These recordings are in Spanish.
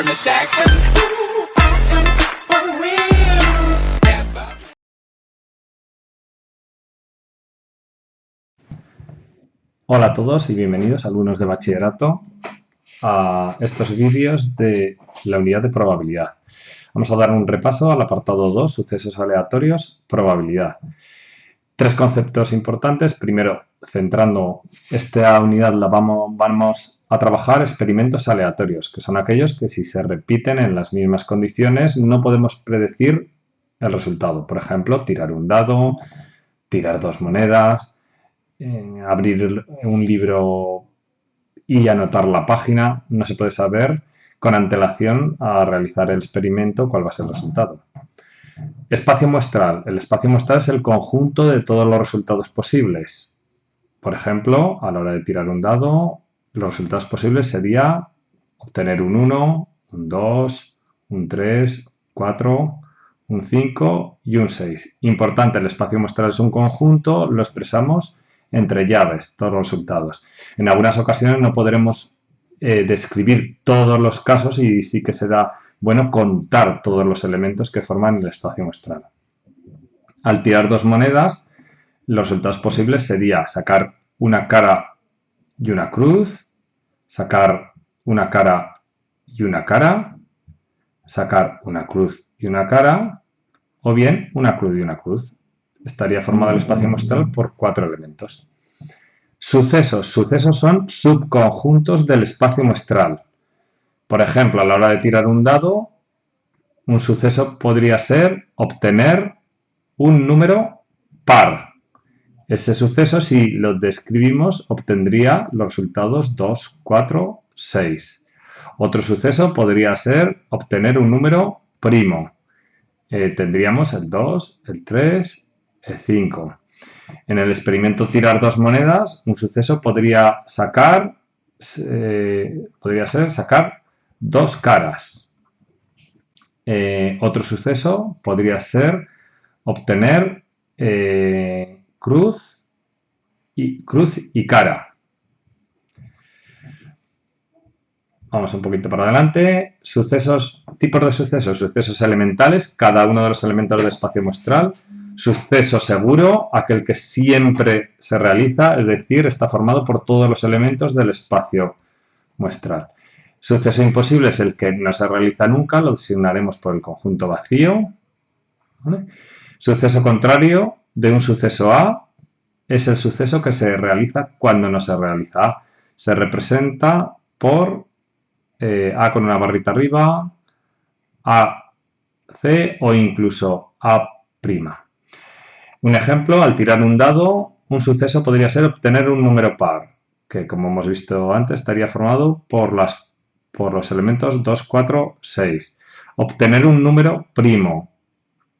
from the Jackson. Ooh, I am for real. Never. Hola a todos y bienvenidos, alumnos de bachillerato, a estos vídeos de la unidad de probabilidad. Vamos a dar un repaso al apartado 2, sucesos aleatorios, probabilidad. Tres conceptos importantes. Primero, centrando esta unidad, vamos a trabajar experimentos aleatorios, que son aquellos que si se repiten en las mismas condiciones no podemos predecir el resultado. Por ejemplo, tirar un dado, tirar dos monedas, abrir un libro y anotar la página. No se puede saber con antelación a realizar el experimento cuál va a ser el resultado. Espacio muestral. El espacio muestral es el conjunto de todos los resultados posibles. Por ejemplo, a la hora de tirar un dado, los resultados posibles sería obtener un 1, un 2, un 3, 4, un 5 y un 6. Importante, el espacio muestral es un conjunto, lo expresamos entre llaves, todos los resultados. En algunas ocasiones no podremos describir todos los casos y sí que será bueno contar todos los elementos que forman el espacio muestral. Al tirar dos monedas, los resultados posibles sería sacar una cara y una cruz, sacar una cara y una cara, sacar una cruz y una cara, o bien una cruz y una cruz. Estaría formado el espacio muestral por cuatro elementos. Sucesos. Sucesos son subconjuntos del espacio muestral. Por ejemplo, a la hora de tirar un dado, un suceso podría ser obtener un número par. Ese suceso, si lo describimos, obtendría los resultados 2, 4, 6. Otro suceso podría ser obtener un número primo. Tendríamos el 2, el 3, el 5. En el experimento tirar dos monedas, un suceso podría sacar dos caras. Otro suceso podría ser obtener cruz y cara. Vamos un poquito para adelante. Sucesos, tipos de sucesos. Sucesos elementales, cada uno de los elementos del espacio muestral. Suceso seguro, aquel que siempre se realiza, es decir, está formado por todos los elementos del espacio muestral. Suceso imposible es el que no se realiza nunca, lo designaremos por el conjunto vacío. ¿Vale? Suceso contrario de un suceso A es el suceso que se realiza cuando no se realiza A. Se representa por A con una barrita arriba, A, C o incluso A'. Un ejemplo, al tirar un dado, un suceso podría ser obtener un número par, que como hemos visto antes estaría formado por los elementos 2, 4, 6. Obtener un número primo,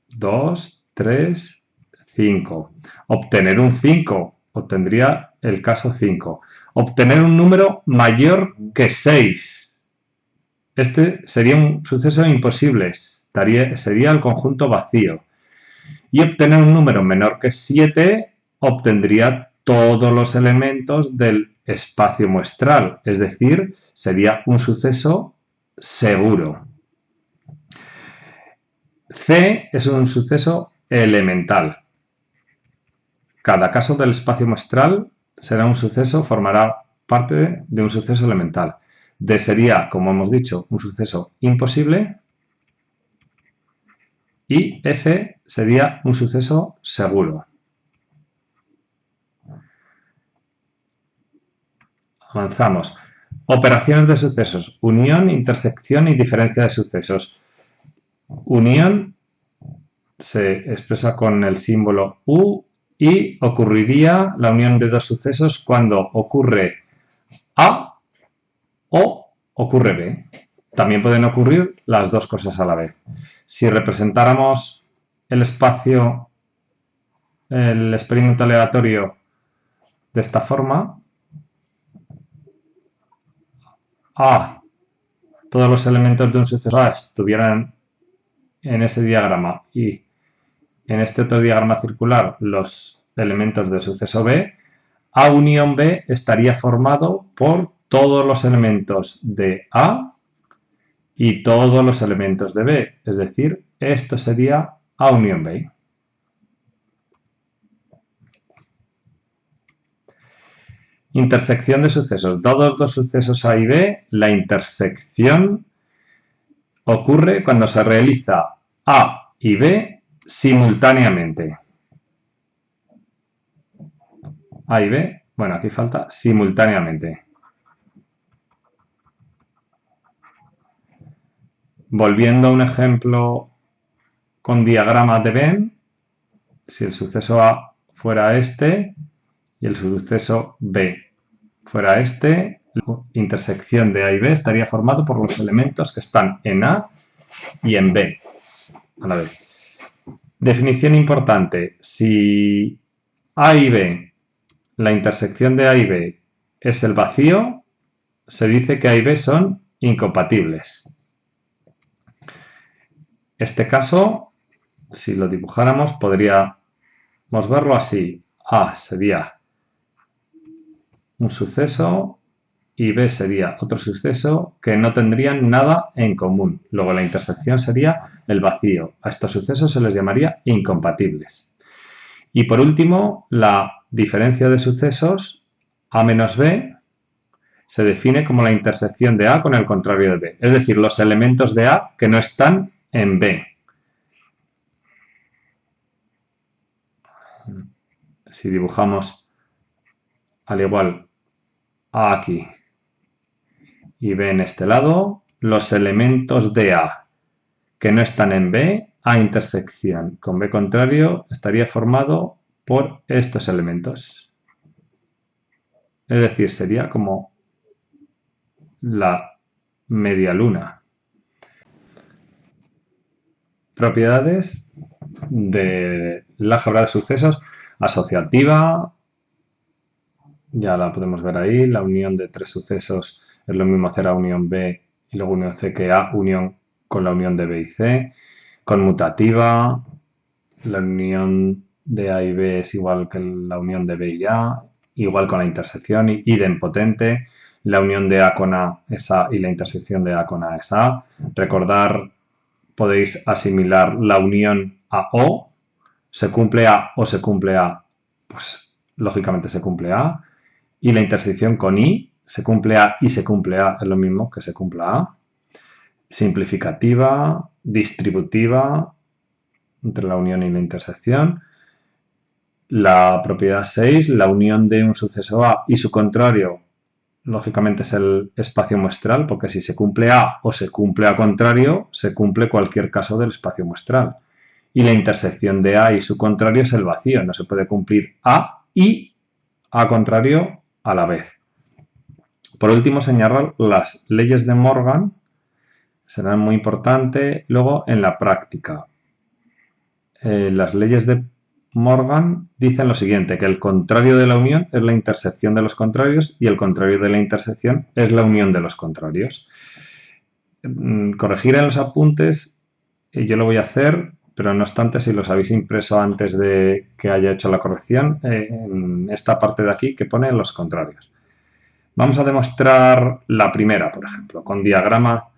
2, 3, 5. Obtener un 5, obtendría el caso 5. Obtener un número mayor que 6. Este sería un suceso imposible, sería el conjunto vacío. Y obtener un número menor que 7 obtendría todos los elementos del espacio muestral, es decir, sería un suceso seguro. C es un suceso elemental. Cada caso del espacio muestral será un suceso, formará parte de un suceso elemental. D sería, como hemos dicho, un suceso imposible. Y F sería un suceso seguro. Avanzamos. Operaciones de sucesos. Unión, intersección y diferencia de sucesos. Unión se expresa con el símbolo U y ocurriría la unión de dos sucesos cuando ocurre A o ocurre B. También pueden ocurrir las dos cosas a la vez. Si representáramos el experimento aleatorio de esta forma, A, todos los elementos de un suceso A estuvieran en ese diagrama y en este otro diagrama circular los elementos del suceso B, A unión B estaría formado por todos los elementos de A y todos los elementos de B. Es decir, esto sería A unión B. Intersección de sucesos. Dados dos sucesos A y B, la intersección ocurre cuando se realiza A y B simultáneamente. A y B, bueno, aquí falta simultáneamente. Volviendo a un ejemplo con diagrama de Venn, si el suceso A fuera este y el suceso B fuera este, la intersección de A y B estaría formado por los elementos que están en A y en B a la vez. Definición importante, si A y B, la intersección de A y B es el vacío, se dice que A y B son incompatibles. Este caso, si lo dibujáramos, podríamos verlo así. A sería un suceso y B sería otro suceso que no tendrían nada en común. Luego la intersección sería el vacío. A estos sucesos se les llamaría incompatibles. Y por último, la diferencia de sucesos A menos B se define como la intersección de A con el contrario de B. Es decir, los elementos de A que no están en B. Si dibujamos al igual A aquí y B en este lado, los elementos de A que no están en B, A intersección con B contrario, estaría formado por estos elementos. Es decir, sería como la media luna. Propiedades de la álgebra de sucesos asociativa, ya la podemos ver ahí, la unión de tres sucesos es lo mismo hacer A unión B y luego unión C que A unión con la unión de B y C. Conmutativa, la unión de A y B es igual que la unión de B y A, igual con la intersección, idempotente, la unión de A con A es A y la intersección de A con A es A. Recordar, podéis asimilar la unión a O, se cumple A o se cumple A, pues lógicamente se cumple A. Y la intersección con I, se cumple A y se cumple A, es lo mismo que se cumpla A. Simplificativa, distributiva, entre la unión y la intersección. La propiedad 6, la unión de un suceso A y su contrario, lógicamente es el espacio muestral, porque si se cumple A o se cumple A contrario, se cumple cualquier caso del espacio muestral. Y la intersección de A y su contrario es el vacío, no se puede cumplir A y A contrario a la vez. Por último, señalar las leyes de Morgan, serán muy importantes luego en la práctica. Las leyes de Morgan dicen lo siguiente, que el contrario de la unión es la intersección de los contrarios y el contrario de la intersección es la unión de los contrarios. Corregir en los apuntes, yo lo voy a hacer, pero no obstante, si los habéis impreso antes de que haya hecho la corrección, en esta parte de aquí que pone los contrarios. Vamos a demostrar la primera, por ejemplo, con diagrama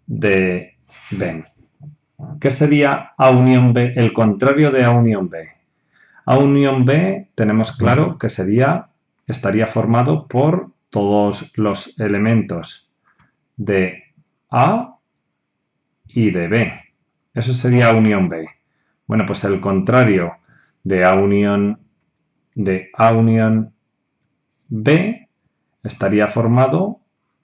de Venn. ¿Qué sería A unión B? El contrario de A unión B. A unión B tenemos claro que estaría formado por todos los elementos de A y de B. Eso sería A unión B. Bueno, pues el contrario de A unión B estaría formado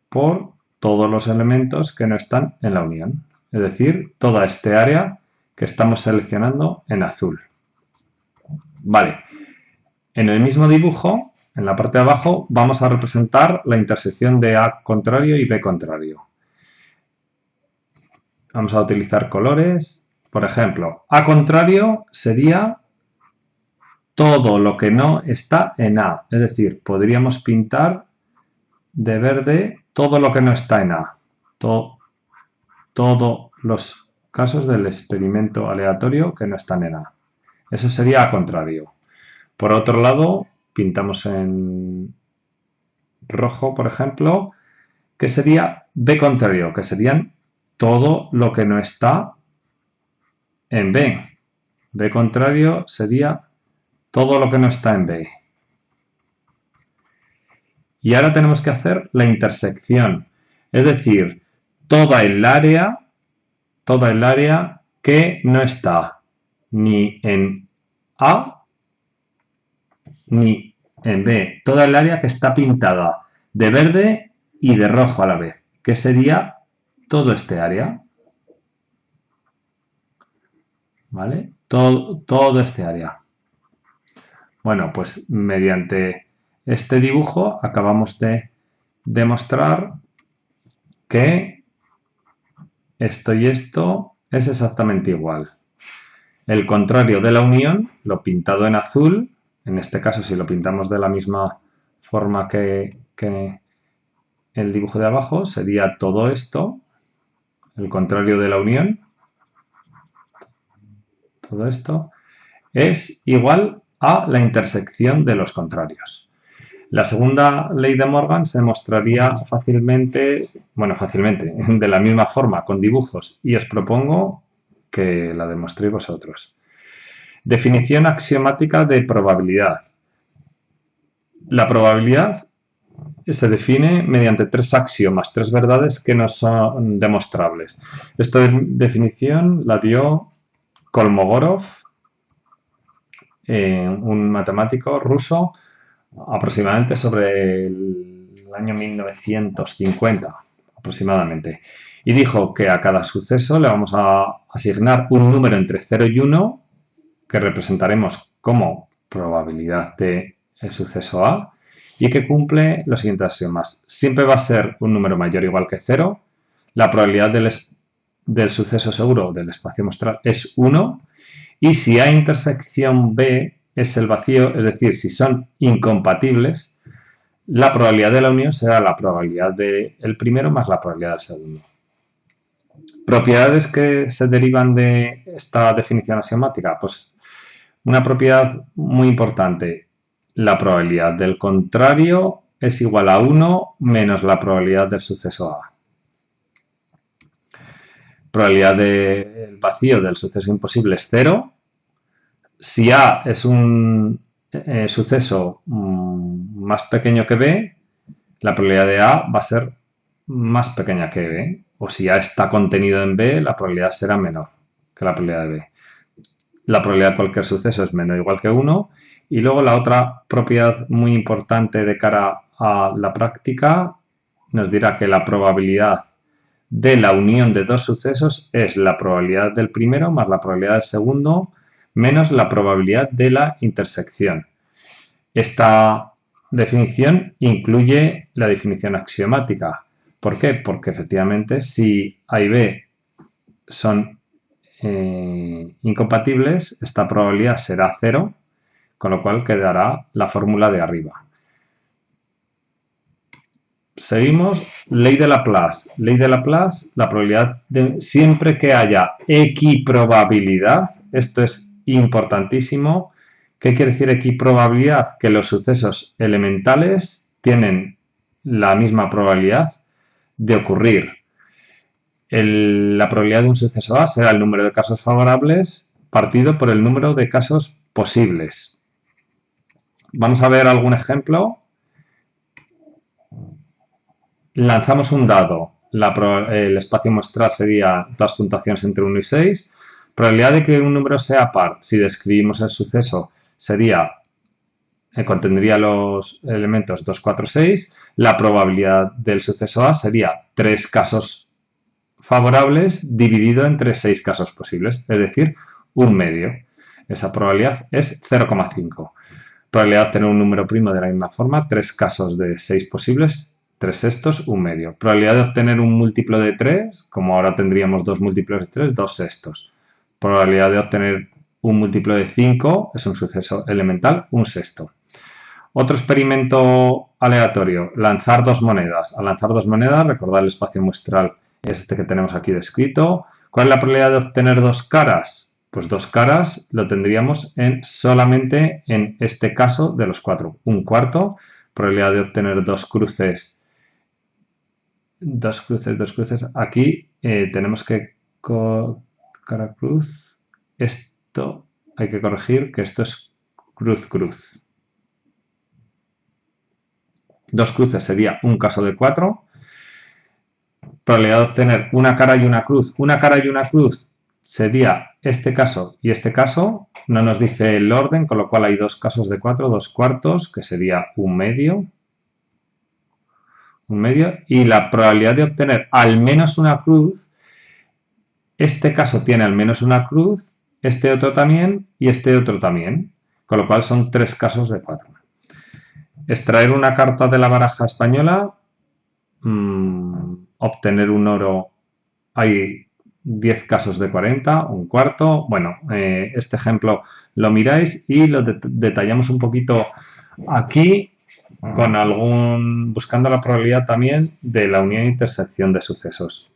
por todos los elementos que no están en la unión. Es decir, toda este área que estamos seleccionando en azul. Vale. En el mismo dibujo, en la parte de abajo, vamos a representar la intersección de A contrario y B contrario. Vamos a utilizar colores. Por ejemplo, A contrario sería todo lo que no está en A. Es decir, podríamos pintar de verde todo lo que no está en A. Todos los casos del experimento aleatorio que no están en A. Eso sería A contrario. Por otro lado, pintamos en rojo, por ejemplo, que sería B contrario, que serían todo lo que no está en B. B contrario sería todo lo que no está en B. Y ahora tenemos que hacer la intersección, es decir, toda el área que no está ni en A ni en B, toda el área que está pintada de verde y de rojo a la vez, que sería todo este área, ¿vale? Todo este área. Bueno, pues mediante este dibujo acabamos de demostrar que esto y esto es exactamente igual. El contrario de la unión, lo pintado en azul, en este caso si lo pintamos de la misma forma que el dibujo de abajo, sería todo esto, el contrario de la unión, todo esto, es igual a la intersección de los contrarios. La segunda ley de Morgan se demostraría fácilmente, de la misma forma, con dibujos, y os propongo que la demostréis vosotros. Definición axiomática de probabilidad. La probabilidad se define mediante tres axiomas, tres verdades que no son demostrables. Esta definición la dio Kolmogorov, un matemático ruso, aproximadamente sobre el año 1950, aproximadamente. Y dijo que a cada suceso le vamos a asignar un número entre 0 y 1 que representaremos como probabilidad del suceso A y que cumple los siguientes axiomas. Siempre va a ser un número mayor o igual que 0, la probabilidad del suceso seguro del espacio muestral es 1 y si A intersección B es el vacío, es decir, si son incompatibles, la probabilidad de la unión será la probabilidad del primero más la probabilidad del segundo. ¿Propiedades que se derivan de esta definición axiomática? Pues una propiedad muy importante, la probabilidad del contrario es igual a 1 menos la probabilidad del suceso A. Probabilidad del vacío del suceso imposible es 0. Si A es un suceso más pequeño que B, la probabilidad de A va a ser más pequeña que B. O si A está contenido en B, la probabilidad será menor que la probabilidad de B. La probabilidad de cualquier suceso es menor o igual que 1. Y luego la otra propiedad muy importante de cara a la práctica nos dirá que la probabilidad de la unión de dos sucesos es la probabilidad del primero más la probabilidad del segundo menos la probabilidad de la intersección. Esta definición incluye la definición axiomática. ¿Por qué? Porque efectivamente si A y B son incompatibles, esta probabilidad será 0, con lo cual quedará la fórmula de arriba. Seguimos, ley de Laplace. Ley de Laplace, la probabilidad de siempre que haya equiprobabilidad, esto es importantísimo. ¿Qué quiere decir equiprobabilidad? Que los sucesos elementales tienen la misma probabilidad de ocurrir. La probabilidad de un suceso A será el número de casos favorables partido por el número de casos posibles. Vamos a ver algún ejemplo. Lanzamos un dado. El espacio muestral sería dos puntuaciones entre 1 y 6. Probabilidad de que un número sea par. Si describimos el suceso, contendría los elementos 2, 4, 6. La probabilidad del suceso A sería 3 casos favorables dividido entre 6 casos posibles, es decir, un medio. Esa probabilidad es 0,5. Probabilidad de obtener un número primo de la misma forma, 3 casos de 6 posibles, 3 sextos, un medio. Probabilidad de obtener un múltiplo de 3, como ahora tendríamos 2 múltiplos de 3, 2 sextos. Probabilidad de obtener un múltiplo de 5, es un suceso elemental, un sexto. Otro experimento aleatorio, lanzar dos monedas. Al lanzar dos monedas, recordad el espacio muestral es este que tenemos aquí descrito. ¿Cuál es la probabilidad de obtener dos caras? Pues dos caras lo tendríamos solamente en este caso de los 4. Un cuarto. Probabilidad de obtener dos cruces. Dos cruces. Aquí tenemos que cara cruz. Esto hay que corregir, que esto es cruz cruz. Dos cruces sería un caso de 4. Probabilidad de obtener una cara y una cruz. Una cara y una cruz sería este caso y este caso. No nos dice el orden, con lo cual hay dos casos de 4, 2 cuartos, que sería un medio. Y la probabilidad de obtener al menos una cruz, este caso tiene al menos una cruz, este otro también y este otro también, con lo cual son 3 casos de 4. Extraer una carta de la baraja española, obtener un oro, hay 10 casos de 40, un cuarto. Bueno, este ejemplo lo miráis y lo detallamos un poquito aquí con buscando la probabilidad también de la unión e intersección de sucesos.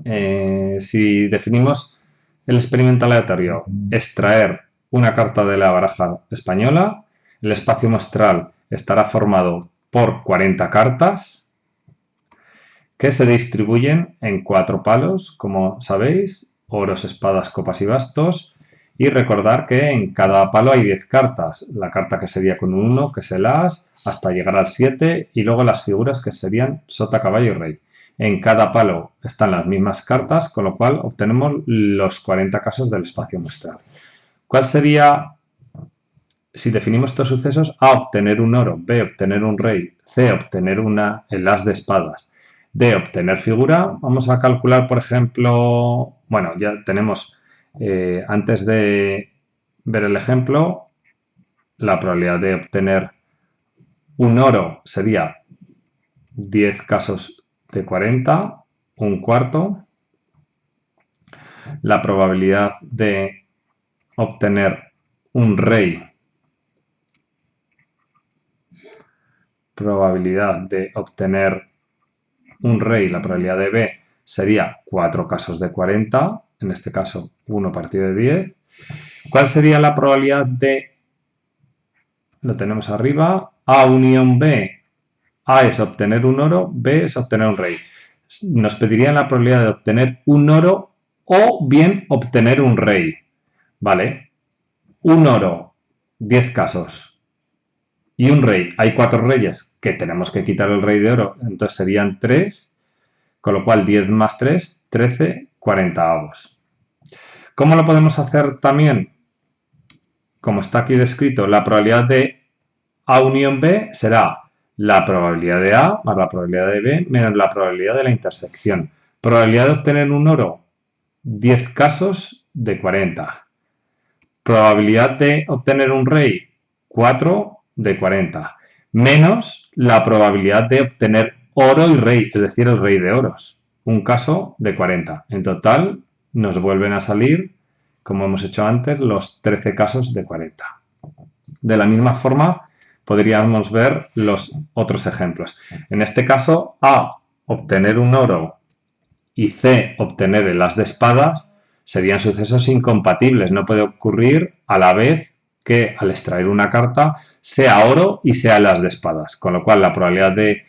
Si definimos el experimento aleatorio, extraer una carta de la baraja española, el espacio muestral estará formado por 40 cartas que se distribuyen en 4 palos, como sabéis, oros, espadas, copas y bastos. Y recordar que en cada palo hay 10 cartas. La carta que sería con un 1, que es el as, hasta llegar al 7, y luego las figuras que serían sota, caballo y rey. En cada palo están las mismas cartas, con lo cual obtenemos los 40 casos del espacio muestral. ¿Cuál sería, si definimos estos sucesos? A, obtener un oro, B, obtener un rey, C, obtener el as de espadas, D, obtener figura. Vamos a calcular, por ejemplo, bueno, ya tenemos... antes de ver el ejemplo, la probabilidad de obtener un oro sería 10 casos de 40, un cuarto. La probabilidad de obtener un rey, la probabilidad de B sería 4 casos de 40, en este caso 1 partido de 10. ¿Cuál sería la probabilidad de, lo tenemos arriba, A unión B? A es obtener un oro, B es obtener un rey. Nos pedirían la probabilidad de obtener un oro o bien obtener un rey. Vale, un oro, 10 casos, y un rey, hay 4 reyes, que tenemos que quitar el rey de oro, entonces serían 3, con lo cual 10 más 3, 13, 40 avos. ¿Cómo lo podemos hacer también? Como está aquí descrito, la probabilidad de A unión B será la probabilidad de A más la probabilidad de B menos la probabilidad de la intersección. Probabilidad de obtener un oro, 10 casos de 40. Probabilidad de obtener un rey, 4 de 40. Menos la probabilidad de obtener oro y rey, es decir, el rey de oros. Un caso de 40. En total nos vuelven a salir, como hemos hecho antes, los 13 casos de 40. De la misma forma, podríamos ver los otros ejemplos. En este caso, A, obtener un oro y C, obtener el as de espadas, serían sucesos incompatibles. No puede ocurrir a la vez que al extraer una carta sea oro y sea el as de espadas. Con lo cual, la probabilidad de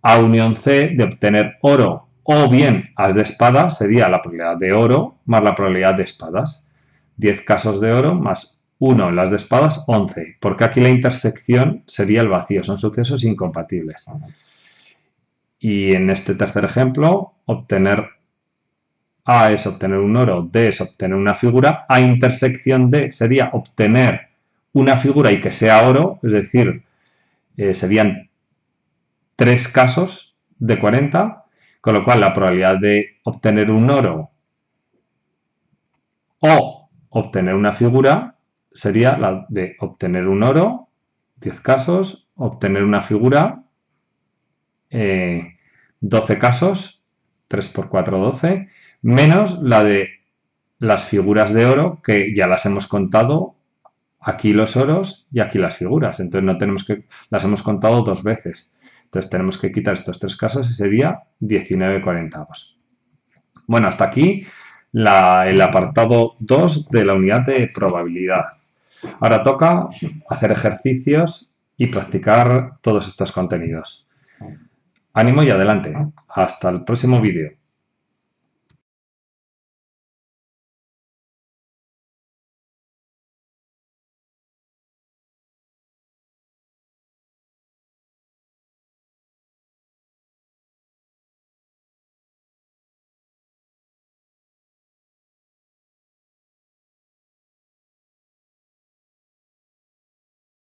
A unión C de obtener oro o bien as de espadas sería la probabilidad de oro más la probabilidad de espadas. 10 casos de oro más 1 en las de espadas, 11. Porque aquí la intersección sería el vacío. Son sucesos incompatibles. Y en este tercer ejemplo, A es obtener un oro, D es obtener una figura. A intersección D sería obtener una figura y que sea oro, es decir, serían 3 casos de 40, con lo cual la probabilidad de obtener un oro o obtener una figura sería la de obtener un oro, 10 casos, obtener una figura, 12 casos, 3 por 4, 12, menos la de las figuras de oro, que ya las hemos contado, aquí los oros y aquí las figuras. Entonces no tenemos que, las hemos contado 2 veces. Entonces tenemos que quitar estos 3 casos y sería 19/40. Bueno, hasta aquí el apartado 2 de la unidad de probabilidad. Ahora toca hacer ejercicios y practicar todos estos contenidos. Ánimo y adelante. Hasta el próximo vídeo.